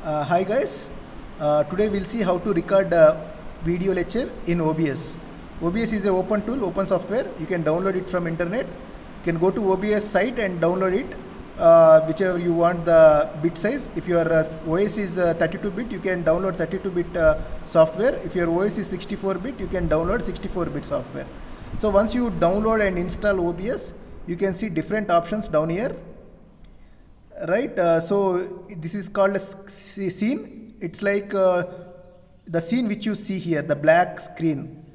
Hi guys, today we'll see how to record video lecture in OBS. OBS is an open tool, open software. You can download it from internet. You can go to OBS site and download it, whichever you want the bit size. If your OS is 32-bit, you can download 32-bit software. If your OS is 64-bit, you can download 64-bit software. So once you download and install OBS, you can see different options down here, right? So this is called a scene. It's like the scene which you see here, the black screen,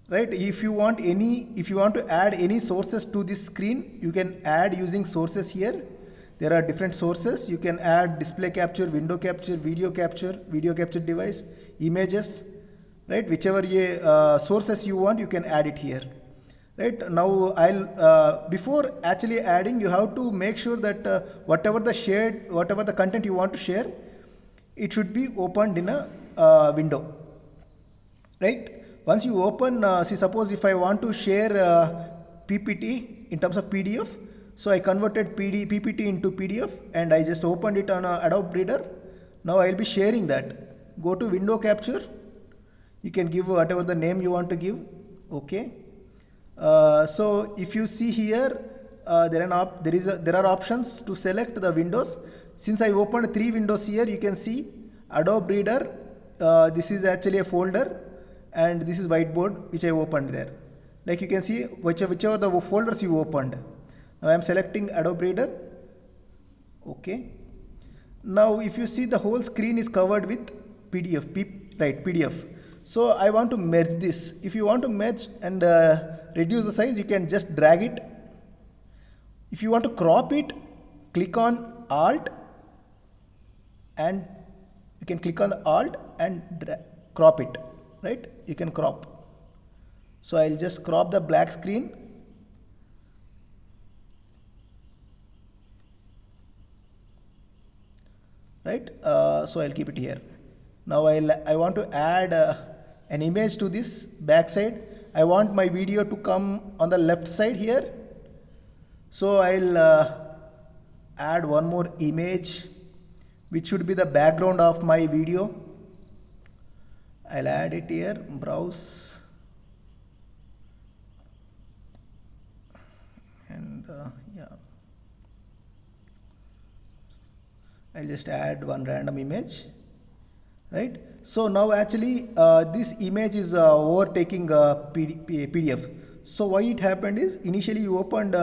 right? If you want to add any sources to this screen, you can add using sources here. There are different sources. You can add display capture, window capture, video capture device, images, right? Whichever sources you want, you can add it here. Right now, before actually adding, you have to make sure that whatever the content you want to share, it should be opened in a window, right? Once you open, suppose if I want to share PPT in terms of PDF, so I converted PPT into PDF and I just opened it on Adobe Reader. Now I will be sharing that. Go to window capture. You can give whatever the name you want to give. Okay. So if you see here, there are options to select the windows. Since I opened 3 windows here, you can see Adobe Reader. This is actually a folder, and this is whiteboard which I opened there. Like you can see whichever the folders you opened. Now I am selecting Adobe Reader. Okay. Now if you see, the whole screen is covered with PDF. So I want to merge this. If you want to merge and reduce the size, you can just drag it. If you want to crop it, click on Alt, and you can click on the Alt and crop it, right? You can crop. So I'll just crop the black screen. Right? So I'll keep it here. Now I want to add an image to this back side. I want my video to come on the left side here. So I'll add one more image which should be the background of my video. I'll add it here, browse, and yeah, I'll just add one random image, right? So now actually this image is overtaking PDF. So why it happened is, initially you opened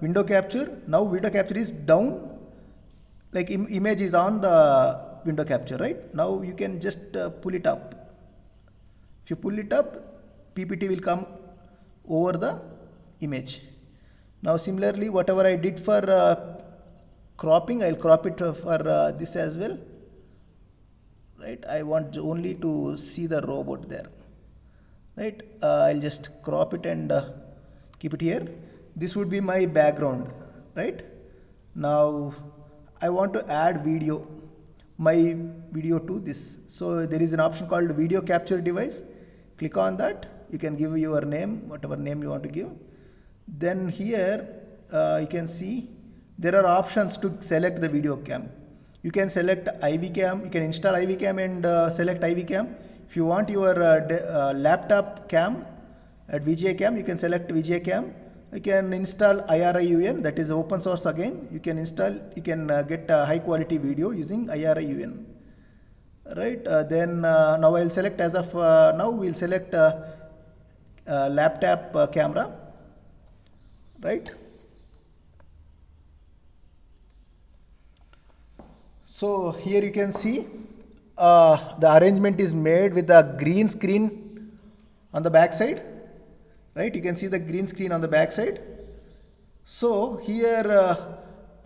window capture, now window capture is down, like image is on the window capture, right? Now you can just pull it up. If you pull it up, PPT will come over the image. Now similarly, whatever I did for cropping, I'll crop it for this as well. Right, I want only to see the robot there, right? I'll just crop it and keep it here. This would be my background, right? Now I want to add my video to this. So there is an option called video capture device. Click on that. You can give your name, whatever name you want to give. Then here you can see there are options to select the video cam. You can select IV cam, you can install IV cam and select IV cam. If you want your laptop cam at VGA cam, you can select VGA cam. You can install IRIUN, that is open source again. You can get a high quality video using IRIUN. Right, then now I'll select, as of now we'll select laptop camera, right? So here you can see the arrangement is made with the green screen on the back side, right? You can see the green screen on the back side. So here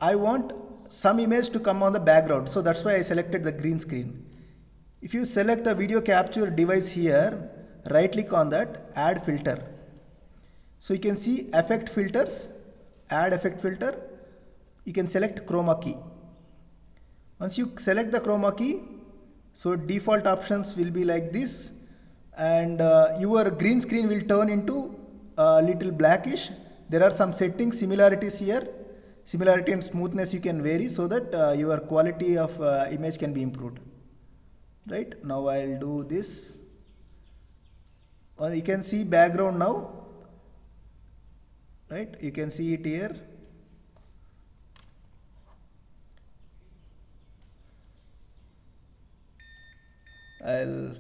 I want some image to come on the background, so that's why I selected the green screen. If you select a video capture device here, right click on that, add filter. So you can see effect filters, add effect filter. You can select chroma key. Once you select the chroma key, so default options will be like this, and your green screen will turn into little blackish. There are some settings similarities here. similarity and smoothness you can vary so that your quality of image can be improved. Right, now I'll do this. You can see background now, right, you can see it here. I'll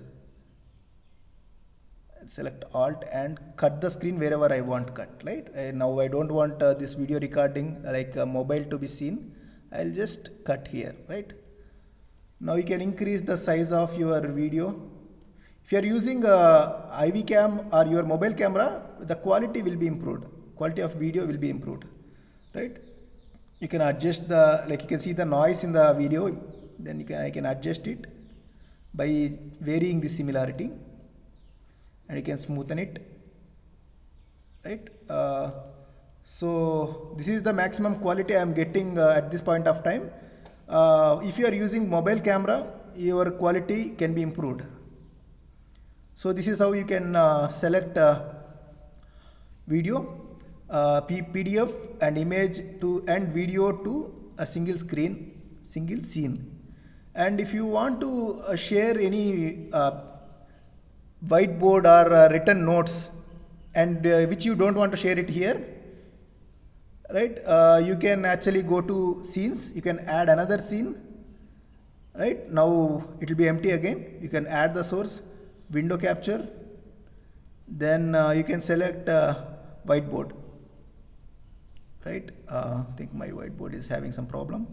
select Alt and cut the screen wherever I want cut, right? Now I don't want this video recording like mobile to be seen. I'll just cut here, right? Now you can increase the size of your video. If you are using IV cam or your mobile camera, the quality will be improved. Quality of video will be improved, right? You can adjust the, like you can see the noise in the video, then I can adjust it by varying the similarity, and you can smoothen it, right? So this is the maximum quality I am getting at this point of time. If you are using mobile camera, your quality can be improved. So this is how you can select video, PDF and image to and video to a single screen, single scene. And if you want to share any whiteboard or written notes, and which you don't want to share it here, right, you can actually go to scenes, you can add another scene, right? Now it will be empty again. You can add the source, window capture, then you can select whiteboard, right? I think my whiteboard is having some problem.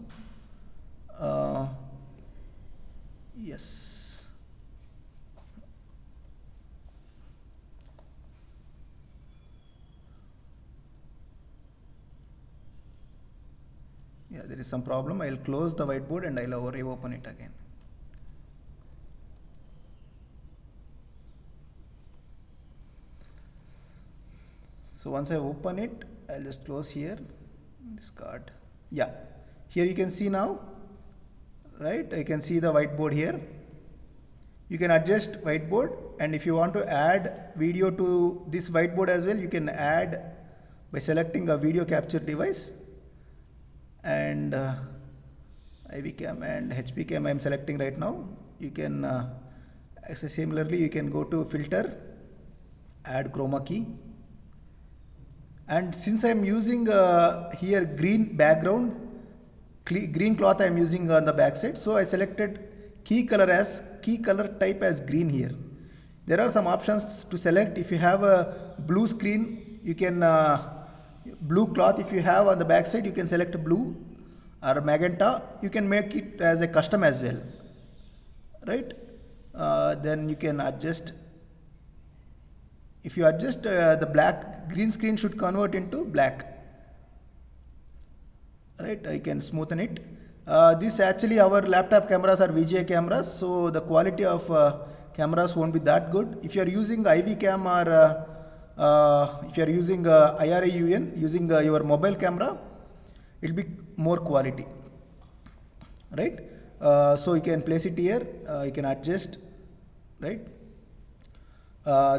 Yes, yeah, there is some problem. I'll close the whiteboard and I'll reopen it again. So once I open it, I'll just close here, discard. Yeah, here you can see now, right? I can see the whiteboard here. You can adjust whiteboard, and if you want to add video to this whiteboard as well, you can add by selecting a video capture device. And IV cam and HP cam I am selecting right now. You can similarly you can go to filter, add chroma key, and since I am using here green background, green cloth I am using on the back side, so I selected key color type as green here. There are some options to select. If you have a blue screen, you can blue cloth if you have on the back side, you can select blue or magenta. You can make it as a custom as well, right? Then you can adjust. If you adjust the green screen should convert into black, right? I can smoothen it. This actually our laptop cameras are VGA cameras, so the quality of cameras won't be that good. If you are using IV cam or if you are using IRA-UN using your mobile camera, it will be more quality, right? So you can place it here, you can adjust, right?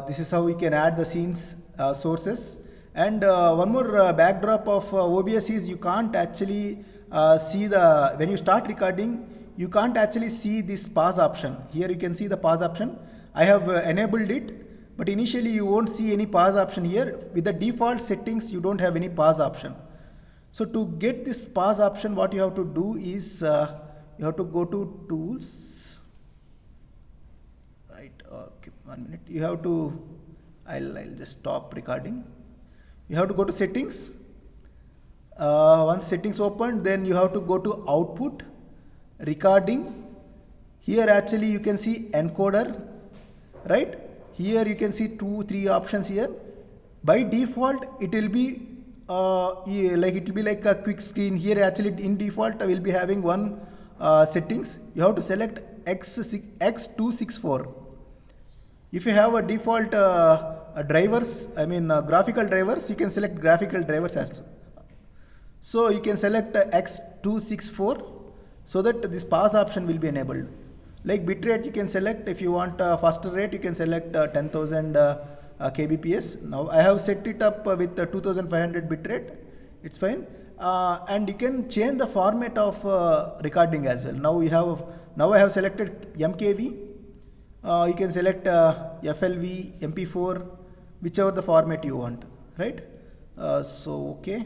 This is how we can add the scenes sources. And one more backdrop of OBS is you can't actually see when you start recording, you can't actually see this pause option. Here you can see the pause option. I have enabled it, but initially you won't see any pause option here. With the default settings, you don't have any pause option. So to get this pause option, what you have to do is you have to go to tools, right? Okay, 1 minute. You have to, I'll just stop recording. You have to go to settings. Once settings open, then you have to go to output, recording. Here actually you can see encoder, right? Here you can see 2-3 options here. By default, it will be like a quick screen. Here actually in default I will be having one settings. You have to select X264. If you have a default drivers, I mean graphical drivers, you can select graphical drivers as well. So you can select X264 so that this pause option will be enabled. Like bitrate you can select. If you want faster rate, you can select 10,000 kbps. Now I have set it up with 2500 bitrate. It's fine. and you can change the format of recording as well. Now I have selected MKV. You can select FLV, MP4, whichever the format you want, right? Okay,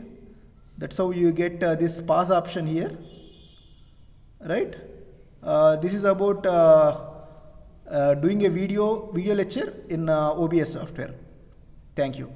that's how you get this pause option here, right? This is about doing a video lecture in OBS software. Thank you.